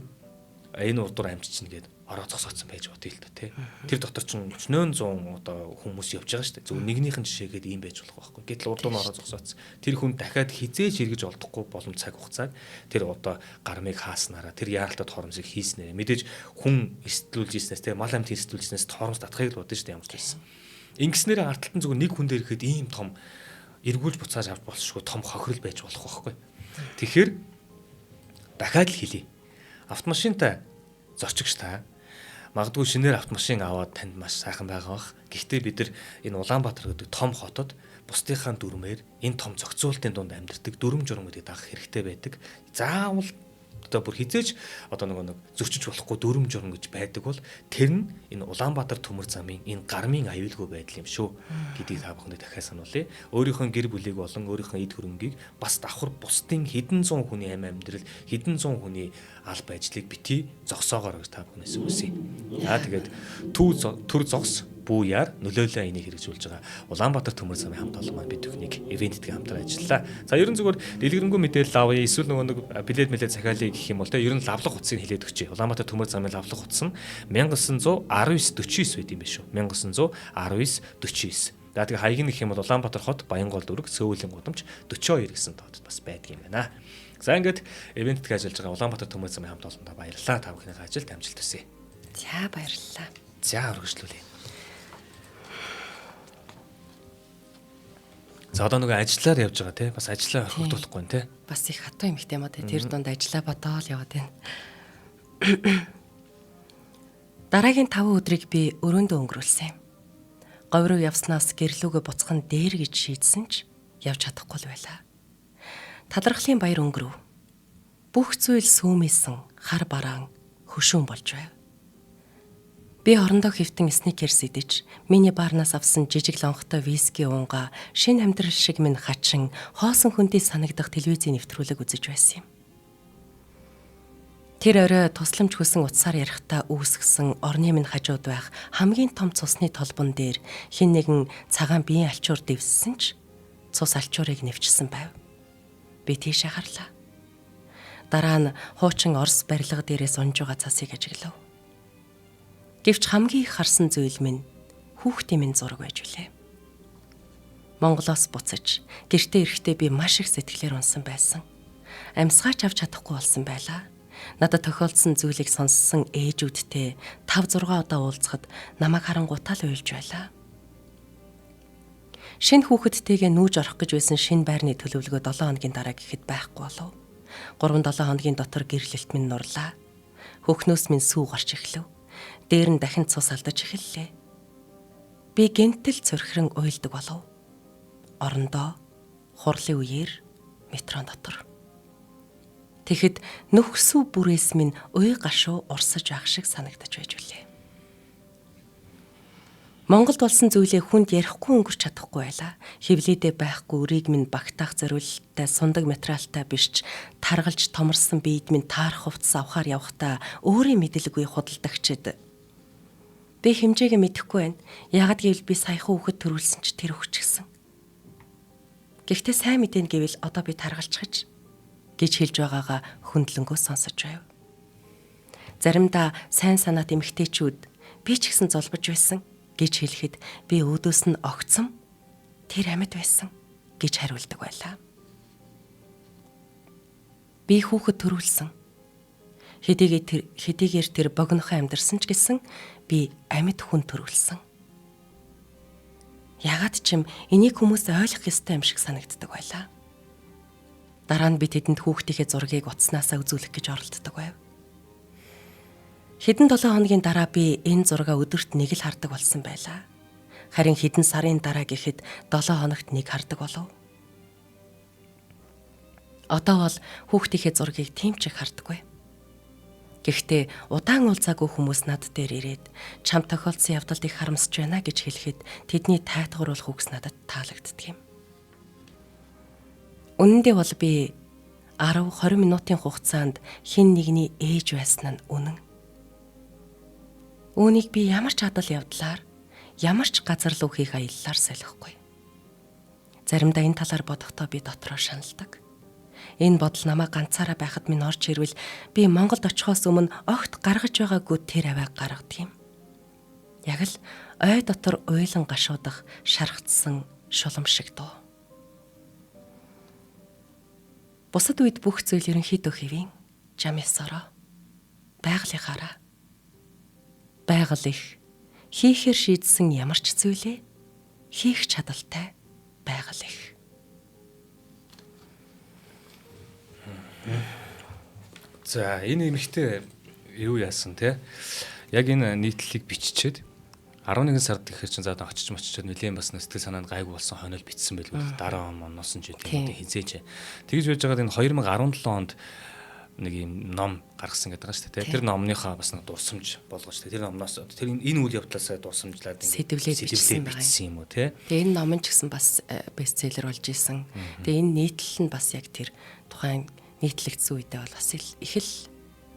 A: энэ урдуур амжиж чинь гээд ороо зогсоцсон байж бодъё л та тий. Тэр дотор ч 800 одоо хүмүүс явж байгаа шүү дээ. Зөв нэгнийхэн жишээгээд ийм байж болох байхгүй. Гэтэл урдуур нь ороо зогсоцсон. Тэр хүн дахиад хизээж эргэж олдохгүй боломж цаг хугацааг тэр одоо гармыг хааснараа тэр яаралтай тоормсыг хийснээр мэдээж хүн эсдэлүүлж ийснээс тий мал амт эсдэлүүлж ийснээс тоормс татахыг л бодсон шүү дээ ямар ч байсан. Ингэснээр арталтан зүгээр нэг хүн дээр ирэхэд ийм том эргүүлж буцааж авч болшгүй том хохирол байж болох байхгүй. Тэгэхээр дахиад л хэлье. Автомашинтай зорчигч та магадгүй шинээр автомашин аваад танд маш сайхан байгаа бах. Гэхдээ бид нар энэ Улаанбаатар гэдэг том хотод бусдынхаа дүрмээр энэ том зохицуултын дунд амьдардаг дүрм журмуудыг дагах хэрэгтэй байдаг. Заавал хоттой бүр хизээж одоо нэг зөрчиж болохгүй дүрм журм гэж байдаг бол тэр нь энэ Улаанбаатар төмөр замын энэ гармын аюулгүй байдал юм шүү гэдгийг та бүхэнд дахиад сануулъя. Өөрийнхөө гэр бүлийг болон өөрийнхөө эд хөрөнгийг бас давхар бусдын хэдэн зуун хүний амьдрал, хэдэн зуун хүний алба ажлыг бити зогсоогоор гэж та бүхнээс үгүйсэ. Тэгээд төр зогс бууяар нөлөөлөө энийг хэрэгжүүлж байгаа Улаанбаатар төмөр замын хамт олон маань бид бүхнийг ивенттэй хамтран ажиллалаа. За ерөн зүгээр дэлгэрэнгүй мэдээлэл авъя. Эсвэл нэг билет захиалъя гэх юм бол те ер нь лавлах утсыг хэлээд өгчээ. Улаанбаатар төмөр замын лавлах утас нь 1919-49 байд юм биш үү? 1919-49. За тэгээ хаяг нь гэх юм бол Улаанбаатар хот, Баянгол дүрэг, Сөүлийн гудамж 42 гэсэн тоод бас байдаг юм байна. За ингээд ивенттэй ажиллаж байгаа Улаанбаатар төмөр замын хамт олондоо баярлалаа. Та бүхний ажилд амжилт хүсье.
B: За баярлалаа.
A: За өргөжлүүлье. За одоо нөгөө ажиллаар явж байгаа те бас ажиллаа орхигдуулахгүй нэ те.
B: Бас их хатуу юм ихтэй маа те тэр дунд ажиллаа бодоол яваад байна. Дараагийн 5 өдрийг би өрөөндөө өнгөрүүлсэн юм. Говь руу явснаас гэрлүүгөө буцхан дээр гэж шийдсэн ч явж чадахгүй л байлаа. Талархлын баяр өнгөрөв. Бүх зүйл сүүмээсэн хар бараан хөшүүн болж байв. Би орондоо хөвтөн сникерс идэж, миний баарнаас авсан жижиг лонхтой виски уунгаа шинэ амьдрал шиг минь хачин, хоосон хүндий санагдах телевизийн нэвтрүүлэг үзэж байсан юм. Тэр орой тусламж хүсэн утсаар ярихдаа үүсгэсэн орны минь хажууд байх хамгийн том цусны толбон дээр хэн нэгэн цагаан биеийн алчуур дэвссэн ч цус алчуурыг нэвчсэн байв. Би тийшээ харлаа. Дараа нь хуучин Орос барилга дээрээс унж байгаа цасыг ажиглав. Гэвч хамгийн их харсан зүйл минь хүүхдийн минь зураг байж үлээ. Монголоос буцаж гэртээ ирэхдээ би маш их сэтгэлээр унсан байсан. Амьсгаач авч чадахгүй болсон байлаа. Надад тохиолдсон зүйлийг сонссон ээжүүдтэй 5-6 удаа уулзахад намайг харангуутаа л уйлж байлаа. Шинэ хүүхэдтэйгээ нүүж орох гэж байсан шинэ байрны төлөвлөгөө 7 хоногийн дараа гэхэд байхгүй болов. 3-7 хоногийн дотор гэрлэлт минь нурлаа. Хөхнөөс минь сүү гарч эхлэв. Дээр нь дахин цус алдаж эхэллээ. Би гэнтэл цорхирон уйлдаг болов. Орондоо хурлын үеэр метрон дотор. Тэгэхэд нөхсүү бүрээс минь уй гашуу урсаж байх шиг санагдаж байж үлээ. Монголд болсон зүйлээ хүнд ярихгүй өнгөрч чадахгүй байлаа. Хевлийдээ байхгүй үрийг минь багтаах зориулалттай сундаг материалтай биш ч таргалж томорсон биед минь таарах хувцас авахар явахдаа өөрийн мэдлэггүй худалдагчид. Би хэмжээгээ мэдэхгүй байна. Ягд гэвэл би саяхан хүүхэд төрүүлсэн ч тэр өгчихсэн. Гэхдээ сайн мэдэн гэвэл одоо би таргалчихж гэж хэлж байгаагаа хөндлөнгөө сонсож байв. Заримдаа сайн санаат эмэгтэйчүүд би ч гэсэн золбож байсан гэж хэлэхэд би өөдөөс нь огцом тэр амьд байсан гэж хариулдаг байлаа. Би хүүхэд төрүүлсэн. Хэдийгээр тэр богинохон амьдарсан ч гэсэн би амьд хүн төрүүлсэн. Ягаад ч юм энийг хүмүүс ойлгох ёстой юм шиг санагддаг байлаа. Дараа нь би тэдэнд хүүхдийнхээ зургийг утаснасаа үзүүлэх гэж оролддог байв. Хэдэн 7 хоногийн дараа би энэ зургаа өдөрт нэг л хардаг болсон байлаа. Харин хэдэн сарын дараа гэхэд 7 хоногт нэг хардаг болов. Одоо бол хүүхдийнхээ зургийг тийм ч их хардаггүй. Гэхдээ удаан уулзаагүй хүмүүс над дээр ирээд чам тохиолдсон явдалд их харамсаж байна гэж хэлэхэд тэдний тайтгаруулах үгс надад таалагддаг юм. Үнэндээ бол би 10-20 минутын хугацаанд хэн нэгний ээж байсан нь үнэн. Үүнийг би ямар ч хадал явдлаар, ямар ч газар луу хийх аяллаар солихгүй. Заримдаа энэ талаар бодохдоо би дотроо шаналдаг. Энэ бодол намайг ганцаараа байхад минь орж ирвэл би Монголд очихоос өмнө огт гаргаж байгаагүй тэр авайг гаргадаг юм. Яг л ой дотор уйлан гашуудах шархтсан шулам шиг дуу. Бусад үед бүх зүйл ерөнхийдөө хэвийн жам ёсороо байгалийнхаараа байгаль их хийхээр шийдсэн ямар ч зүйлээ хийх чадaltaй байгаль их.
A: За энэ эмэгтэй юу яасан те? Яг энэ нийтлэлийг биччихэд 11 сард гэхэр чинь заа очиж моччод нэлээд бас сэтгэл санаанд гайгүй болсон хойнол битсэн байлгүй дараа оноос нь ч тийм хизээж. Тэгж байж байгаад энэ 2017 онд нэг юм ном гаргасан гэдэг байгаа шүү дээ. Тэр номныхаа бас нэг дурсамж болгож тэр номноос тэр энэ үйл явдлаасаа дурсамжлаад
B: сэдвлээд
A: бичсэн юм уу те.
B: Тэгээ энэ ном нь ч гэсэн бас бестселлер болж исэн. Тэгээ энэ нийтлэл нь бас яг тэр тухайн нийтлэгдсэн үедээ бол бас их л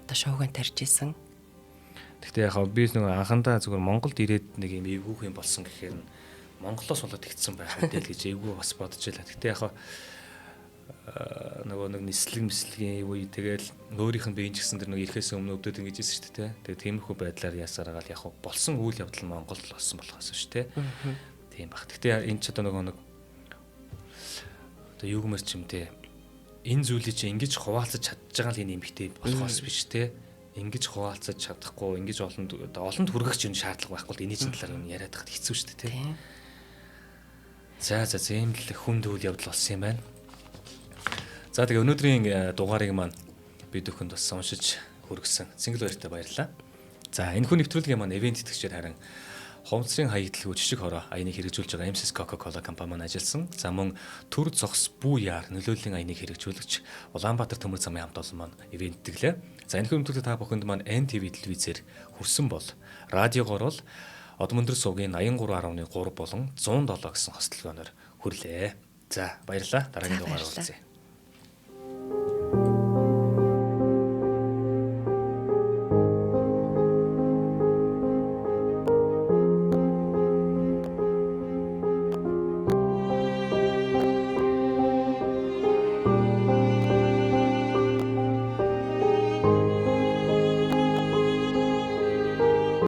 B: одоо шууган тарьж исэн.
A: Гэхдээ яг би нэг анхандаа зүгээр Монголд ирээд нэг юм эвгүйх юм болсон гэхээр Монголоос болоод игдсэн байх үедээ л гэж эвгүй бас бодож байлаа. Гэхдээ яг нөгөө нэг нислэг үе тэгэл өөрийнх нь биеийн ч гэсэн тэр нэг ирэхээс өмнө өвдөд ингэж ирсэн шүү дээ. Тэгээ тиймэрхүү байдлаар ясараагаал яг болсон үйл явдал нь Монголд болсон болохоос шүү дээ. Тийм баг. Гэхдээ энэ ч одоо нөгөө нэг одоо юу гэмээр ч юм те энэ зүйлийг чи ингэж хуваалцаж чадж байгаа л энэ эмгтэй болохоос биш те. Ингэж хуваалцаж чадахгүй, ингэж олонд хүргэх юм шаардлага байхгүй л энийг талаар юм яриад хат хэцүү шүү дээ те. За ийм л хүнд үйл явдал болсон юм байна. За тэгээ өнөөдрийн дугаарыг маань бид бүхэнд бас уншиж хүргэсэн. Цингэл баяртай баярлалаа. За энэ хүн нэвтрүүлгийн маань ивент итгэгчээр харин хомцрын хаягдлгүй жишг хороо аяныг хэрэгжүүлж байгаа MSS Coca-Cola компани маань ажилласан. За мөн төр зогс бүү яар нөлөөллийн аяныг хэрэгжүүлэгч Улаанбаатар төмөр замын хамт олон маань ивент итгэлээ. За энэ хүн нэвтрүүлэг та бүхэнд маань NTV телевизээр хүрсэн бол радиогоор бол Одмөндөр суугийн 83.3 болон 107 гэсэн хослогооноор хүрлээ. За баярлалаа. Дараагийн дугаараар уулзъя.